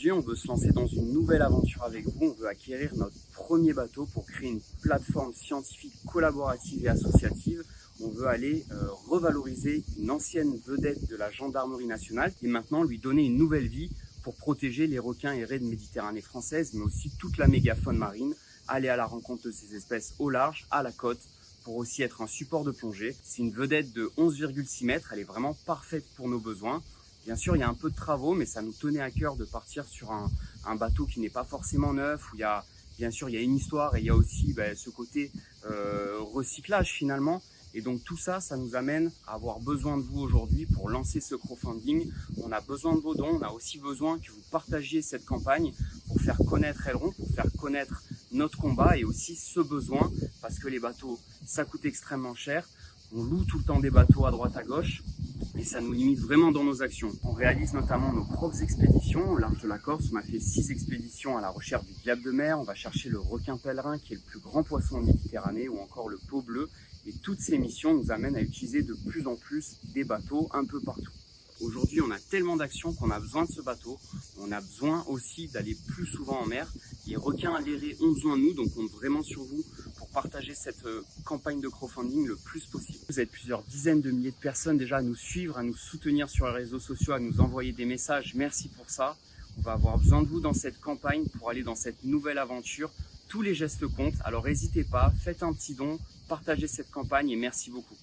Aujourd'hui, on veut se lancer dans une nouvelle aventure avec vous. On veut acquérir notre premier bateau pour créer une plateforme scientifique collaborative et associative. On veut aller revaloriser une ancienne vedette de la gendarmerie nationale et maintenant lui donner une nouvelle vie pour protéger les requins et raies de Méditerranée française, mais aussi toute la mégafaune marine, aller à la rencontre de ces espèces au large, à la côte, pour aussi être un support de plongée. C'est une vedette de 11,6 mètres, elle est vraiment parfaite pour nos besoins. Bien sûr, il y a un peu de travaux, mais ça nous tenait à cœur de partir sur un bateau qui n'est pas forcément neuf, où bien sûr, il y a une histoire et il y a aussi ce côté recyclage finalement. Et donc tout ça, ça nous amène à avoir besoin de vous aujourd'hui pour lancer ce crowdfunding. On a besoin de vos dons, on a aussi besoin que vous partagiez cette campagne pour faire connaître Aileron, pour faire connaître notre combat et aussi ce besoin, parce que les bateaux, ça coûte extrêmement cher. On loue tout le temps des bateaux à droite à gauche et ça nous limite vraiment dans nos actions. On réalise notamment nos propres expéditions au large de la Corse. On a fait 6 expéditions à la recherche du diable de mer. On va chercher le requin pèlerin qui est le plus grand poisson de Méditerranée ou encore le peau bleu. Et toutes ces missions nous amènent à utiliser de plus en plus des bateaux un peu partout. Aujourd'hui, on a tellement d'actions qu'on a besoin de ce bateau. On a besoin aussi d'aller plus souvent en mer. Les requins, les raies ont besoin de nous, donc on compte vraiment sur vous pour partager cette campagne de crowdfunding le plus possible. Vous êtes plusieurs dizaines de milliers de personnes déjà à nous suivre, à nous soutenir sur les réseaux sociaux, à nous envoyer des messages. Merci pour ça. On va avoir besoin de vous dans cette campagne pour aller dans cette nouvelle aventure. Tous les gestes comptent, alors n'hésitez pas, faites un petit don, partagez cette campagne et merci beaucoup.